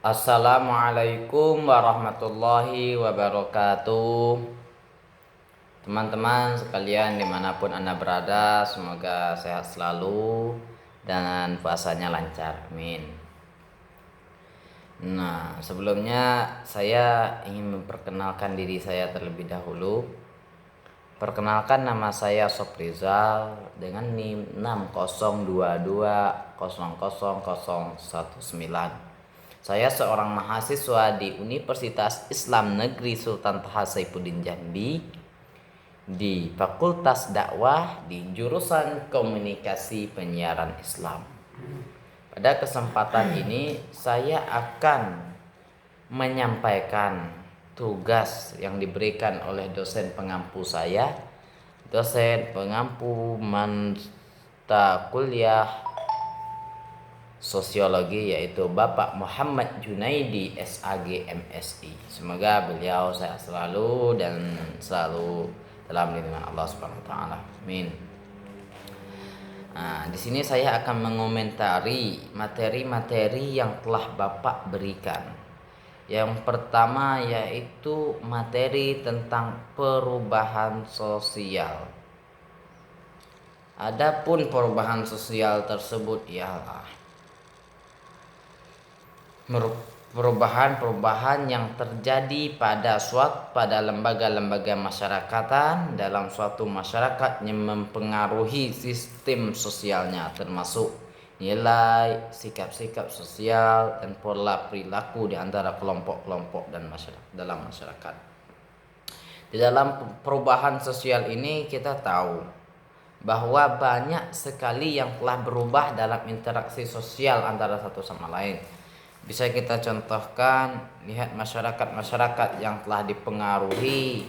Assalamualaikum warahmatullahi wabarakatuh. Teman-teman sekalian dimanapun Anda berada, semoga sehat selalu dan puasanya lancar, amin. Nah, sebelumnya saya ingin memperkenalkan diri saya terlebih dahulu. Perkenalkan, nama saya Soprizal dengan NIM 6022000019. Saya seorang mahasiswa di Universitas Islam Negeri Sultan Toha Saifuddin Jambi di Fakultas Dakwah di jurusan Komunikasi Penyiaran Islam. Pada kesempatan ini saya akan menyampaikan tugas yang diberikan oleh dosen pengampu saya, dosen pengampu mata kuliah sosiologi, yaitu Bapak Muhammad Junaidi SAG MSI. Semoga beliau sehat selalu dan selalu dalam lindungan Allah Subhanahu wa taala. Amin. Nah, di sini saya akan mengomentari materi-materi yang telah Bapak berikan. Yang pertama yaitu materi tentang perubahan sosial. Adapun perubahan sosial tersebut ialah perubahan-perubahan yang terjadi pada lembaga-lembaga masyarakatan dalam suatu masyarakat yang mempengaruhi sistem sosialnya, termasuk nilai, sikap-sikap sosial, dan pola perilaku di antara kelompok-kelompok dan dalam masyarakat. Di dalam perubahan sosial ini kita tahu bahwa banyak sekali yang telah berubah dalam interaksi sosial antara satu sama lain. Bisa kita contohkan, lihat masyarakat-masyarakat yang telah dipengaruhi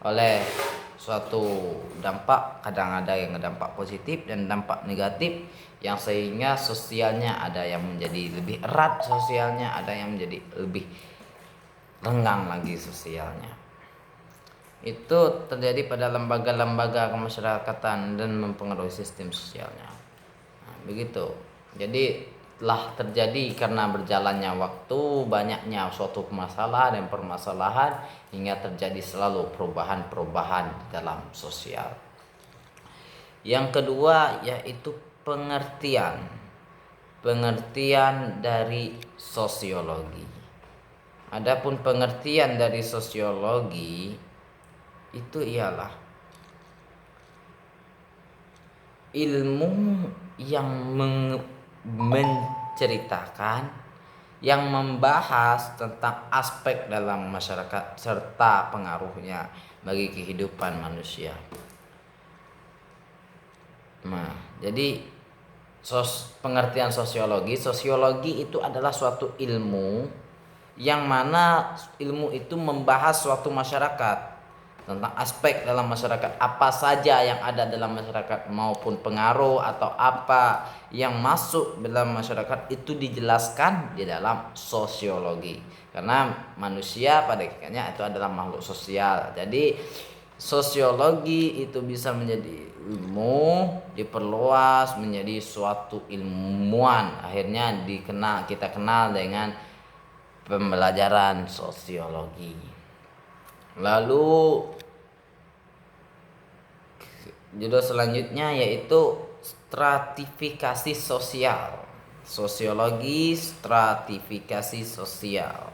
oleh suatu dampak, kadang ada yang dampak positif dan dampak negatif, yang sehingga sosialnya ada yang menjadi lebih erat sosialnya, ada yang menjadi lebih renggang lagi sosialnya. Itu terjadi pada lembaga-lembaga kemasyarakatan dan mempengaruhi sistem sosialnya. Nah, begitu. Jadi telah terjadi karena berjalannya waktu, banyaknya suatu masalah dan permasalahan, hingga terjadi selalu perubahan-perubahan dalam sosial. Yang kedua yaitu pengertian dari sosiologi. Adapun pengertian dari sosiologi itu ialah ilmu yang menceritakan, yang membahas tentang aspek dalam masyarakat serta pengaruhnya bagi kehidupan manusia. Nah, jadi pengertian sosiologi itu adalah suatu ilmu yang mana ilmu itu membahas suatu masyarakat, tentang aspek dalam masyarakat, apa saja yang ada dalam masyarakat maupun pengaruh atau apa yang masuk dalam masyarakat itu dijelaskan di dalam sosiologi. Karena manusia pada hakikatnya itu adalah makhluk sosial. Jadi sosiologi itu bisa menjadi ilmu, diperluas menjadi suatu ilmuwan. Akhirnya kita kenal dengan pembelajaran sosiologi. Lalu judul selanjutnya yaitu stratifikasi sosial. Sosiologi stratifikasi sosial.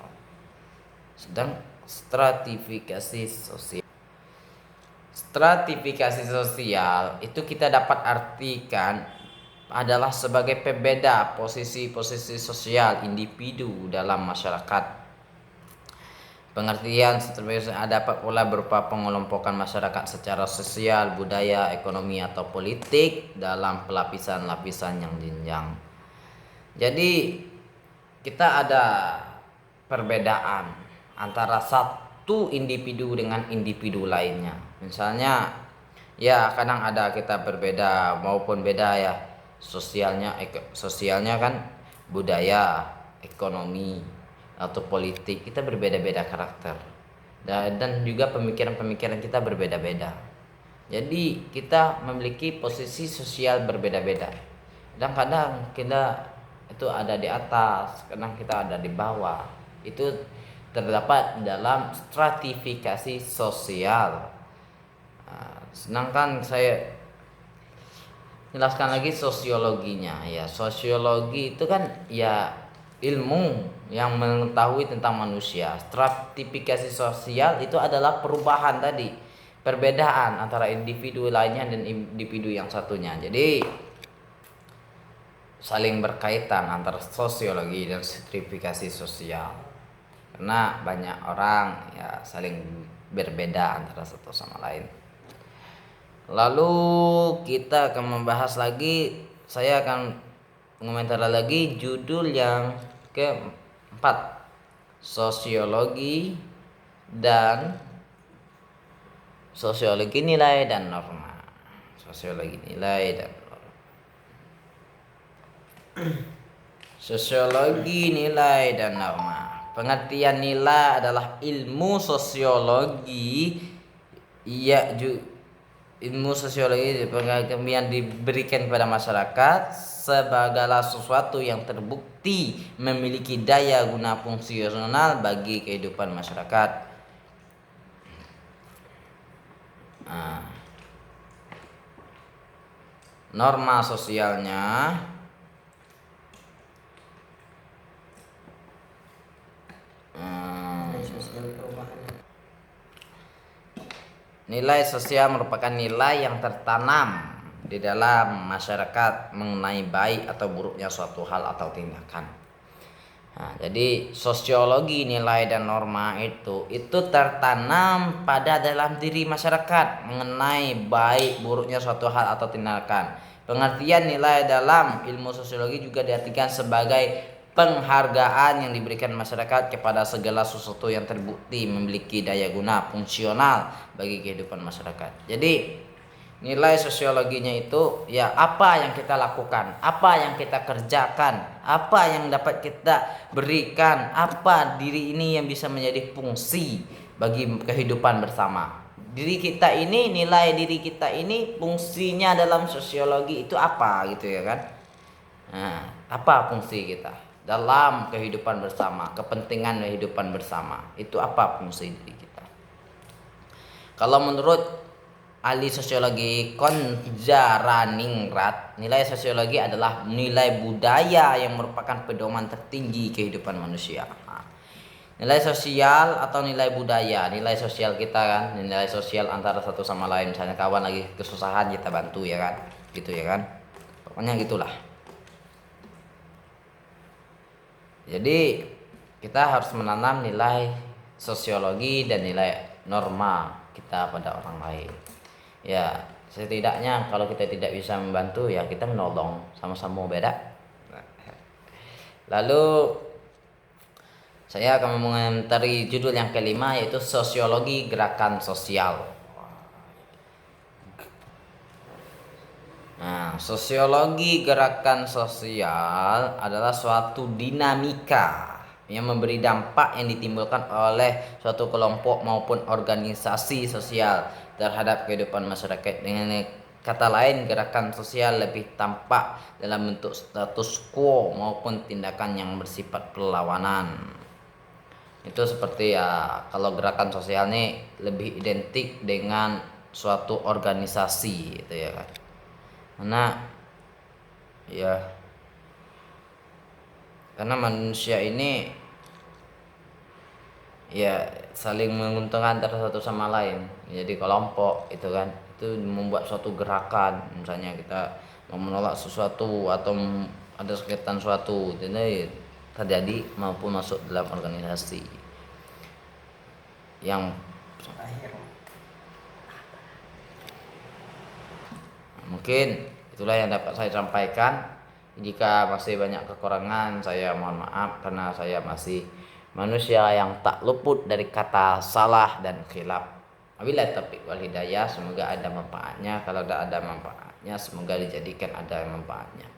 Sedang stratifikasi sosial. Stratifikasi sosial itu kita dapat artikan adalah sebagai pembeda posisi-posisi sosial individu dalam masyarakat. Pengertian seterusnya dapat pula berupa pengelompokan masyarakat secara sosial, budaya, ekonomi, atau politik dalam pelapisan-lapisan yang jenjang. Jadi kita ada perbedaan antara satu individu dengan individu lainnya. Misalnya ya kadang ada kita berbeda maupun beda ya sosialnya kan, budaya, ekonomi, atau politik, kita berbeda-beda karakter dan juga pemikiran-pemikiran kita berbeda-beda. Jadi kita memiliki posisi sosial berbeda-beda. Dan kadang kita itu ada di atas, kadang kita ada di bawah. Itu terdapat dalam stratifikasi sosial. Sedangkan saya jelaskan lagi sosiologinya. Ya, sosiologi itu kan ya ilmu yang mengetahui tentang manusia. Stratifikasi sosial itu adalah perubahan tadi, perbedaan antara individu lainnya dan individu yang satunya. Jadi saling berkaitan antara sosiologi dan stratifikasi sosial, karena banyak orang ya saling berbeda antara satu sama lain. Lalu kita akan membahas lagi, saya akan mengomentari lagi judul yang keempat, sosiologi nilai dan norma. Sosiologi nilai dan sosiologi nilai dan norma. Pengertian nilai adalah ilmu sosiologi ilmu sosiologi yang diberikan kepada masyarakat sebagai sesuatu yang terbukti memiliki daya guna fungsional bagi kehidupan masyarakat. Norma sosialnya nilai sosial merupakan nilai yang tertanam di dalam masyarakat mengenai baik atau buruknya suatu hal atau tindakan. Jadi sosiologi nilai dan norma itu tertanam pada dalam diri masyarakat mengenai baik buruknya suatu hal atau tindakan. Pengertian nilai dalam ilmu sosiologi juga diartikan sebagai penghargaan yang diberikan masyarakat kepada segala sesuatu yang terbukti memiliki daya guna fungsional bagi kehidupan masyarakat. Jadi nilai sosiologinya itu ya apa yang kita lakukan, apa yang kita kerjakan, apa yang dapat kita berikan, apa diri ini yang bisa menjadi fungsi bagi kehidupan bersama. Diri kita ini, nilai diri kita ini fungsinya dalam sosiologi itu apa gitu ya kan. Apa fungsi kita dalam kehidupan bersama, kepentingan kehidupan bersama, itu apa fungsi diri kita? Kalau menurut ahli sosiologi Konjaraningrat, nilai sosiologi adalah nilai budaya yang merupakan pedoman tertinggi kehidupan manusia. Nilai sosial atau nilai budaya, nilai sosial kita kan, nilai sosial antara satu sama lain. Misalnya kawan lagi kesusahan kita bantu ya kan, gitu ya kan. Pokoknya gitulah. Jadi kita harus menanam nilai sosiologi dan nilai norma kita pada orang lain. Ya setidaknya kalau kita tidak bisa membantu ya kita menolong, sama-sama beda. Lalu saya akan mengomentari judul yang kelima, yaitu sosiologi gerakan sosial. Sosiologi gerakan sosial adalah suatu dinamika yang memberi dampak yang ditimbulkan oleh suatu kelompok maupun organisasi sosial terhadap kehidupan masyarakat. Dengan kata lain, gerakan sosial lebih tampak dalam bentuk status quo maupun tindakan yang bersifat perlawanan. Itu seperti ya, kalau gerakan sosial ini lebih identik dengan suatu organisasi gitu ya kan. Karena manusia ini ya saling menguntungkan antara satu sama lain. Jadi kelompok itu kan, itu membuat suatu gerakan, misalnya kita mau menolak sesuatu atau ada sekitar suatu, jadi terjadi maupun masuk dalam organisasi yang mungkin itulah yang dapat saya sampaikan. Jika masih banyak kekurangan, saya mohon maaf karena saya masih manusia yang tak luput dari kata salah dan khilaf. Wabillahi taufiq wal hidayah, semoga ada manfaatnya. Kalau tidak ada manfaatnya, semoga dijadikan ada manfaatnya.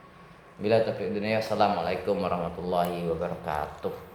Wabillahi taufiq dunia. Assalamualaikum warahmatullahi wabarakatuh.